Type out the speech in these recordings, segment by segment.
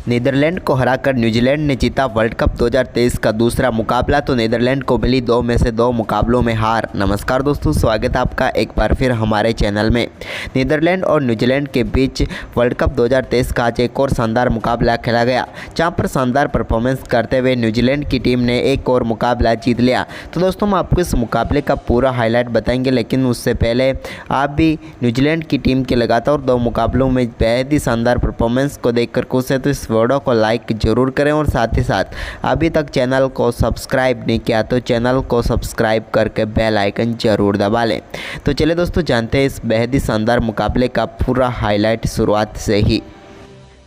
Netherlands को हराकर New Zealand ने जीता वर्ल्ड कप 2023 का दूसरा मुकाबला, तो नीदरलैंड को मिली 2 में से 2 मुकाबलों में हार। नमस्कार दोस्तों, स्वागत है आपका एक बार फिर हमारे चैनल में। नीदरलैंड और न्यूजीलैंड के बीच वर्ल्ड कप 2023 का आज एक और शानदार मुकाबला खेला गया, जहां पर शानदार परफॉर्मेंस करते हुए न्यूजीलैंड की टीम ने एक और मुकाबला जीत लिया। तो दोस्तों, हम आपको इस मुकाबले का पूरा हाईलाइट बताएंगे, लेकिन उससे पहले आप भी न्यूजीलैंड की टीम के लगातार 2 मुकाबलों में बेहद ही शानदार परफॉर्मेंस को देखकर खुश है, तो इस वीडियो को लाइक जरूर करें और साथ ही साथ अभी तक चैनल को सब्सक्राइब नहीं किया तो चैनल को सब्सक्राइब करके बेल आइकन जरूर दबा लें। तो चलिए दोस्तों, जानते हैं इस बेहद ही शानदार मुकाबले का पूरा हाईलाइट शुरुआत से ही।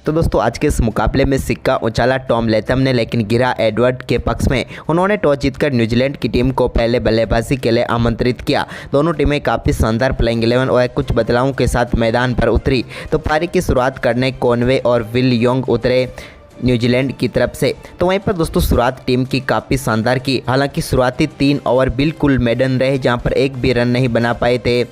तो दोस्तों, आज के इस मुकाबले में सिक्का उछाला टॉम लेथम ने, लेकिन गिरा एडवर्ड के पक्ष में। उन्होंने टॉस जीतकर न्यूजीलैंड की टीम को पहले बल्लेबाजी के लिए आमंत्रित किया। दोनों टीमें काफ़ी शानदार प्लेइंग 11 और कुछ बदलावों के साथ मैदान पर उतरी। तो पारी की शुरुआत करने कॉनवे और विल योंग उतरे न्यूजीलैंड की तरफ से। तो वहीं पर दोस्तों, शुरुआत टीम की काफ़ी शानदार की। हालांकि शुरुआती 3 ओवर बिल्कुल मेडन रहे, जहां पर एक भी रन नहीं बना पाए थे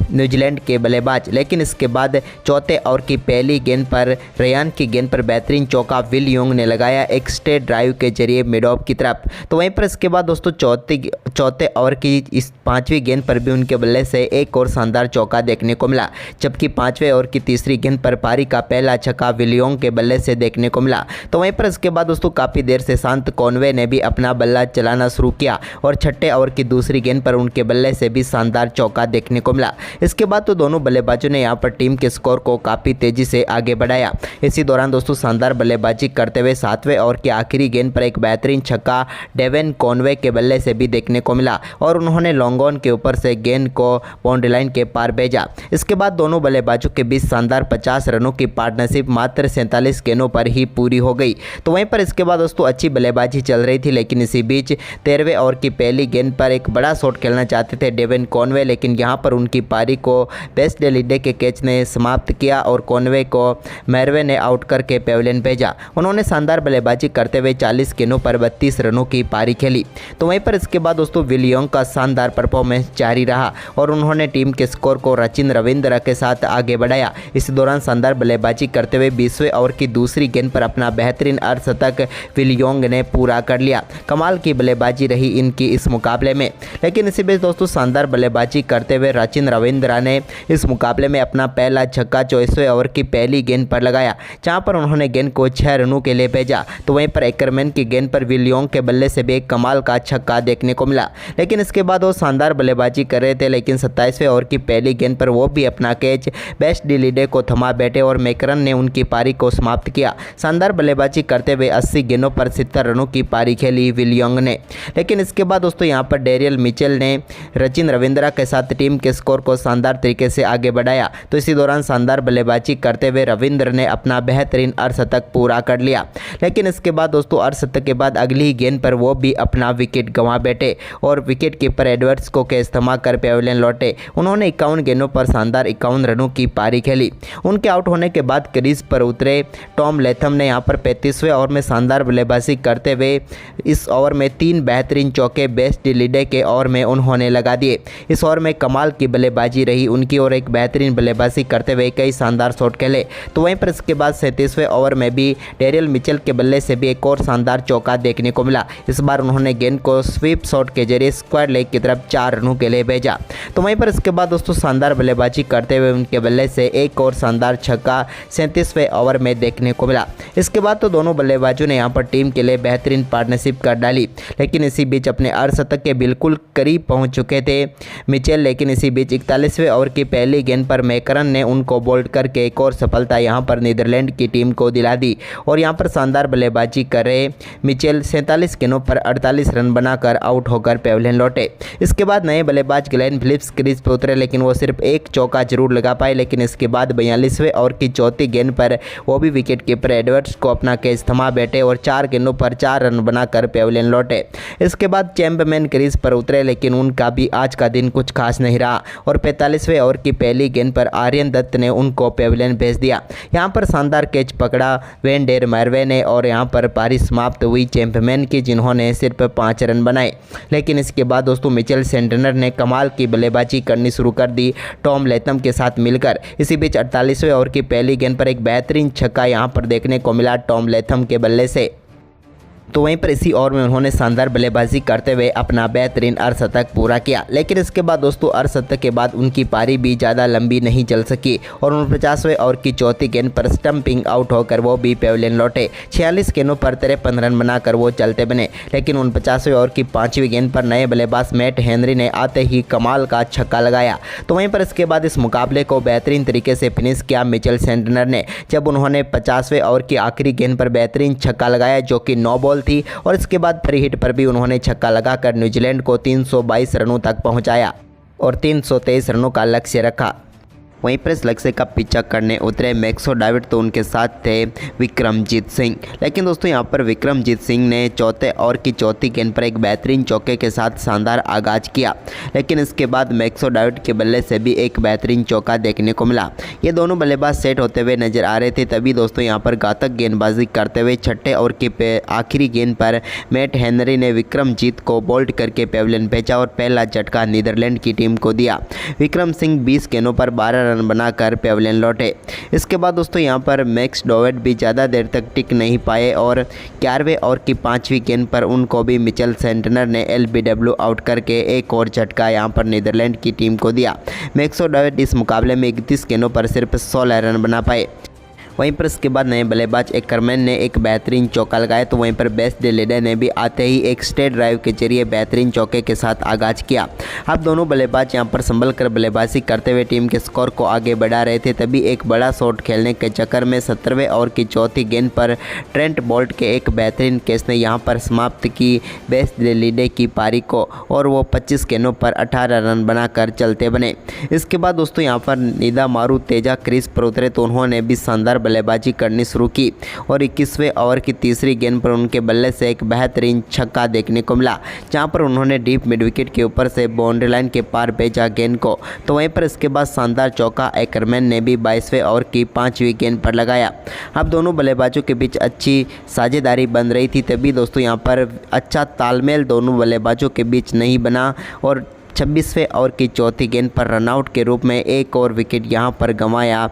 न्यूजीलैंड के बल्लेबाज। लेकिन इसके बाद चौथे ओवर की पहली गेंद पर रेयान की गेंद पर बेहतरीन चौका विल योंग ने लगाया एक स्ट्रेट ड्राइव के जरिए मिड ऑफ की तरफ। तो वहीं पर इसके बाद दोस्तों, चौथे ओवर की इस 5वीं गेंद पर भी उनके बल्ले से एक और शानदार चौका देखने को मिला, जबकि 5वें ओवर की तीसरी गेंद पर पारी का पहला छक्का विल योंग के बल्ले से देखने को मिला। तो वहीं पर इसके बाद दोस्तों, काफ़ी देर से शांत कॉनवे ने भी अपना बल्ला चलाना शुरू किया और छठे ओवर की दूसरी गेंद पर उनके बल्ले से भी शानदार चौका देखने को मिला। इसके बाद तो दोनों बल्लेबाजों ने यहां पर टीम के स्कोर को काफ़ी तेजी से आगे बढ़ाया। इसी दौरान दोस्तों, शानदार बल्लेबाजी करते हुए 7वें ओवर की आखिरी गेंद पर एक बेहतरीन छक्का डेवन कॉनवे के बल्ले से भी देखने को मिला और उन्होंने लॉन्ग ऑन के ऊपर से गेंद को बाउंड्री लाइन के पार भेजा। इसके बाद दोनों बल्लेबाजों के बीच शानदार 50 रनों की पार्टनरशिप मात्र 47 गेंदों पर ही पूरी हो गई। तो वहीं पर इसके बाद दोस्तों, अच्छी बल्लेबाजी चल रही थी, लेकिन इसी बीच 13वें ओवर की पहली गेंद पर एक बड़ा शॉट खेलना चाहते थे डेवन कॉनवे, लेकिन यहां पर उनकी पारी को बेस्ट डेलिडे के कैच ने समाप्त किया और कॉनवे को मैरवे ने आउट करके पेविलियन भेजा। उन्होंने शानदार बल्लेबाजी करते हुए 40 गेंदों पर 32 रनों की पारी खेली। तो वहीं पर इसके बाद दोस्तों, विल योंग का शानदार परफॉर्मेंस जारी रहा और उन्होंने टीम के स्कोर को रचिन रविंद्र के साथ आगे बढ़ाया। इस दौरान शानदार बल्लेबाजी करते हुए 20वें ओवर की दूसरी गेंद पर अपना बेहतरीन अर्धशतक विल योंग ने पूरा कर लिया। कमाल की बल्लेबाजी रही इनकी इस मुकाबले में। लेकिन इसी बीच दोस्तों, शानदार बल्लेबाजी करते हुए रचिन रविंद्र ने इस मुकाबले में अपना पहला छक्का 24वें ओवर की पहली गेंद पर लगाया, जहां पर उन्होंने गेंद को 6 रनों के लिए भेजा। तो वहीं पर एकरमैन की गेंद पर विल योंग के बल्ले से भी एक कमाल का छक्का देखने को मिला। लेकिन इसके बाद वो शानदार बल्लेबाजी कर रहे थे, लेकिन 27वें ओवर की पहली गेंद पर वो भी अपना कैच बेस्ट डेलिडे को थमा बैठे और मैकरन ने उनकी पारी को समाप्त किया। शानदार बल्लेबाजी करते हुए 80 गेंदों पर 70 रनों की पारी खेली विल योंग ने। लेकिन इसके बाद दोस्तों, यहाँ पर डेरियल मिचेल ने रचिन रविंद्रा के साथ टीम के स्कोर को शानदार तरीके से आगे बढ़ाया। तो इसी दौरान शानदार बल्लेबाजी करते हुए रविंद्र ने अपना बेहतरीन अर्धशतक पूरा कर लिया। लेकिन इसके बाद दोस्तों, अर्धशतक के बाद अगली ही गेंद पर वो भी अपना विकेट गंवा बैठे और विकेट कीपर एडवर्ड्स को कैच थमा कर पेविलियन लौटे। उन्होंने 51 गेंदों पर शानदार 51 रनों की पारी खेली। उनके आउट होने के बाद क्रीज पर उतरे टॉम लेथम ने यहाँ पर 35वें ओवर में शानदार बल्लेबाजी करते हुए इस ओवर में 3 बेहतरीन चौके बेस्ट डेलिडे के ओवर में उन्होंने लगा दिए। इस ओवर में कमाल की बल्लेबाजी रही उनकी और एक बेहतरीन बल्लेबाजी करते हुए कई शानदार शॉट खेले। तो वहीं पर इसके बाद 37वें ओवर में भी डेरियल मिचेल के बल्ले से भी एक और शानदार चौका देखने को मिला। इस बार उन्होंने गेंद को स्वीप शॉट के जरिए स्क्वायर लेग की तरफ 4 रनों के लिए भेजा। तो वहीं पर इसके बाद दोस्तों, शानदार बल्लेबाजी करते हुए उनके बल्ले से एक और शानदार छक्का 37वें ओवर में देखने को मिला। इसके बाद तो दोनों बल्लेबाजों ने यहाँ पर टीम के लिए बेहतरीन पार्टनरशिप कर डाली। लेकिन इसी बीच अपने अर्धशतक के बिल्कुल करीब पहुँच चुके थे मिचेल। लेकिन इसी बीच 41वें ओवर की पहली गेंद पर मैकरन ने उनको बोल्ड करके एक और सफलता यहां पर नीदरलैंड की टीम को दिला दी और यहां पर शानदार बल्लेबाजी कर रहे मिचेल 47 गेंदों पर 48 रन बनाकर आउट होकर पेविलियन लौटे। इसके बाद नए बल्लेबाज ग्लेन फिलिप्स क्रीज पर उतरे, लेकिन वो सिर्फ एक चौका जरूर लगा पाए। लेकिन इसके बाद 42वें ओवर की चौथी गेंद पर वो भी विकेट कीपर एडवर्ड्स को अपना कैच थमा बैठे और 4 गेंदों पर 4 रन बनाकर पेविलियन लौटे। इसके बाद चैंपमैन क्रीज पर उतरे, लेकिन उनका भी आज का दिन कुछ खास नहीं रहा और 45वें ओवर की पहली गेंद पर आर्यन दत्त ने उनको पेविलियन भेज दिया। यहां पर शानदार कैच पकड़ा वेन डेर मैरवे ने और यहां पर पारी समाप्त हुई चैंपमैन की, जिन्होंने सिर्फ 5 रन बनाए। लेकिन इसके बाद दोस्तों, मिचेल सेंटनर ने कमाल की बल्लेबाजी करनी शुरू कर दी टॉम लेथम के साथ मिलकर। इसी बीच 48वें ओवर की पहली गेंद पर एक बेहतरीन छक्का यहां पर देखने को मिला किया टॉम लेथम के बल्ले से। तो वहीं पर इसी ओवर में उन्होंने शानदार बल्लेबाजी करते हुए अपना बेहतरीन अर्धशतक पूरा किया। लेकिन इसके बाद दोस्तों अर्धशतक के बाद उनकी पारी भी ज़्यादा लंबी नहीं चल सकी और 49वें ओवर की चौथी गेंद पर स्टंपिंग आउट होकर वो भी पेविलियन लौटे। 46 गेंदों पर 53 रन बनाकर वो चलते बने। लेकिन 49वें ओवर की 5वीं गेंद पर नए बल्लेबाज मैट हेनरी ने आते ही कमाल का छक्का लगाया। तो वहीं पर इसके बाद इस मुकाबले को बेहतरीन तरीके से फिनिश किया मिचेल सेंटनर ने, जब उन्होंने 50वें ओवर की आखिरी गेंद पर बेहतरीन छक्का लगाया जो कि 9 बॉल थी। और इसके बाद फ्री हिट पर भी उन्होंने छक्का लगाकर न्यूजीलैंड को 322 रनों तक पहुंचाया और 323 रनों का लक्ष्य रखा। वहीं पर इस लक्ष्य का पीछा करने उतरे मैक्सो डेविड, तो उनके साथ थे विक्रमजीत सिंह। लेकिन दोस्तों यहां पर विक्रमजीत सिंह ने चौथे ओवर की चौथी गेंद पर एक बेहतरीन चौके के साथ शानदार आगाज किया। लेकिन इसके बाद मैक्सो डेविड के बल्ले से भी एक बेहतरीन चौका देखने को मिला। ये दोनों बल्लेबाज सेट होते हुए नजर आ रहे थे। तभी दोस्तों यहां पर घातक गेंदबाजी करते हुए छठे ओवर की आखिरी गेंद पर मैट हेनरी ने विक्रमजीत को बोल्ड करके पेविलियन भेजा और पहला झटका नीदरलैंड की टीम को दिया। विक्रम सिंह 20 गेंदों पर 12 रन बनाकर पेविलियन लौटे। इसके बाद दोस्तों यहां पर मैक्स डेविड भी ज़्यादा देर तक टिक नहीं पाए और 11वें ओवर की 5वीं गेंद पर उनको भी मिचेल सेंटनर ने एलबीडब्ल्यू आउट करके एक और झटका यहां पर नीदरलैंड की टीम को दिया। मैक्सो डेविड इस मुकाबले में 31 गेंदों पर सिर्फ 16 रन बना पाए। वहीं पर इसके बाद नए बल्लेबाज एकरमैन ने एक बेहतरीन चौका लगाया। तो वहीं पर बेस्ट डे लीडर ने भी आते ही एक स्ट्रेट ड्राइव के जरिए बेहतरीन चौके के साथ आगाज किया। अब दोनों बल्लेबाज यहां पर संभल कर बल्लेबाजी करते हुए टीम के स्कोर को आगे बढ़ा रहे थे। तभी एक बड़ा शॉट खेलने के चक्कर में 17वें ओवर की चौथी गेंद पर ट्रेंट बोल्ट के एक बेहतरीन कैच ने यहां पर समाप्त की बेस्ट डे लीडर की पारी को और वो 25 गेंदों पर 18 रन बनाकर चलते बने। इसके बाद दोस्तों यहां पर निदा मारू तेजा क्रीज पर उतरे, तो उन्होंने भी शानदार बल्लेबाजी करनी शुरू की और 21वें ओवर की तीसरी गेंद पर उनके बल्ले से एक बेहतरीन छक्का देखने को मिला, जहां पर उन्होंने डीप मिड विकेट के ऊपर से बाउंड्री लाइन के पार भेजा गेंद को। तो वहीं पर इसके बाद शानदार चौका एकरमैन ने भी 22वें ओवर की 5वीं गेंद पर लगाया। अब दोनों बल्लेबाजों के बीच अच्छी साझेदारी बन रही थी। तभी दोस्तों यहां पर अच्छा तालमेल दोनों बल्लेबाजों के बीच नहीं बना और 26वें ओवर की चौथी गेंद पर रनआउट के रूप में एक और विकेट यहां पर गंवाया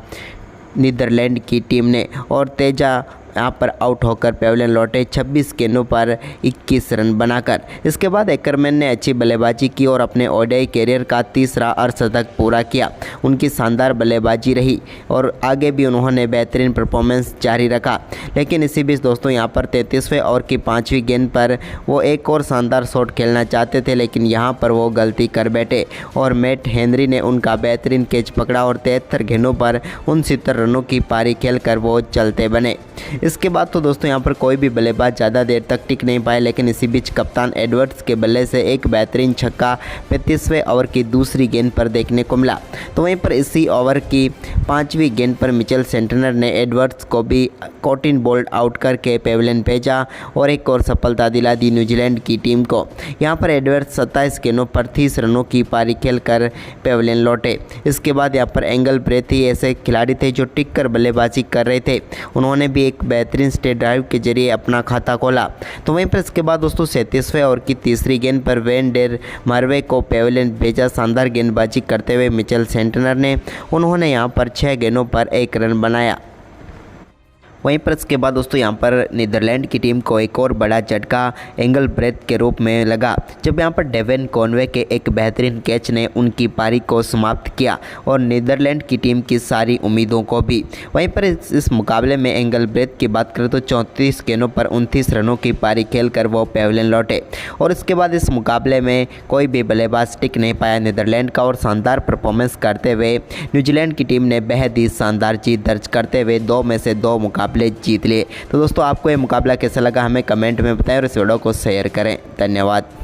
नीदरलैंड की टीम ने और तेजा यहाँ पर आउट होकर पेविलियन लौटे 26 गेंदों पर 21 रन बनाकर। इसके बाद एकरमैन ने अच्छी बल्लेबाजी की और अपने ओडीआई कैरियर का तीसरा अर्धशतक पूरा किया। उनकी शानदार बल्लेबाजी रही और आगे भी उन्होंने बेहतरीन परफॉर्मेंस जारी रखा। लेकिन इसी बीच दोस्तों यहाँ पर 33वें ओवर की 5वीं गेंद पर वो एक और शानदार शॉट खेलना चाहते थे, लेकिन यहाँ पर वो गलती कर बैठे और मैट हेनरी ने उनका बेहतरीन कैच पकड़ा और 73 गेंदों पर 69 रनों की पारी खेलकर वो चलते बने। इसके बाद तो दोस्तों यहाँ पर कोई भी बल्लेबाज ज़्यादा देर तक टिक नहीं पाए। लेकिन इसी बीच कप्तान एडवर्ड्स के बल्ले से एक बेहतरीन छक्का 35वें ओवर की दूसरी गेंद पर देखने को मिला। तो वहीं पर इसी ओवर की 5वीं गेंद पर मिचेल सेंटनर ने एडवर्ड्स को भी कॉटिन बोल्ड आउट करके पेविलियन भेजा और एक और सफलता दिला दी न्यूजीलैंड की टीम को। यहाँ पर एडवर्ड्स 27 गेंदों पर 30 रनों की पारी खेलकर पेविलियन लौटे। इसके बाद यहाँ पर एंगल ब्रेथ ही ऐसे खिलाड़ी थे जो टिक कर बल्लेबाजी कर रहे थे। उन्होंने भी एक बेहतरीन स्ट्रेट ड्राइव के जरिए अपना खाता खोला। तो वहीं पर इसके बाद दोस्तों 37वें ओवर की तीसरी गेंद पर वेन डेर मरवे को पेविलियन भेजा। शानदार गेंदबाजी करते हुए मिचेल सेंटनर ने उन्होंने यहां पर 6 गेंदों पर 1 रन बनाया। वहीं पर इसके बाद दोस्तों यहाँ पर नीदरलैंड की टीम को एक और बड़ा झटका एंगल ब्रेथ के रूप में लगा, जब यहाँ पर डेवन कॉनवे के एक बेहतरीन कैच ने उनकी पारी को समाप्त किया और नीदरलैंड की टीम की सारी उम्मीदों को भी। वहीं पर इस मुकाबले में एंगल ब्रेथ की बात करें तो 34 गेंदों पर 29 रनों की पारी खेलकर वो पेविलियन लौटे और इसके बाद इस मुकाबले में कोई भी बल्लेबाज टिक नहीं पाया नीदरलैंड का और शानदार परफॉर्मेंस करते हुए न्यूजीलैंड की टीम ने बेहद ही शानदार जीत दर्ज करते हुए 2 में से 2 मुकाबले जीत लिए। तो दोस्तों आपको ये मुकाबला कैसा लगा हमें कमेंट में बताएं और इस वीडियो को शेयर करें। धन्यवाद।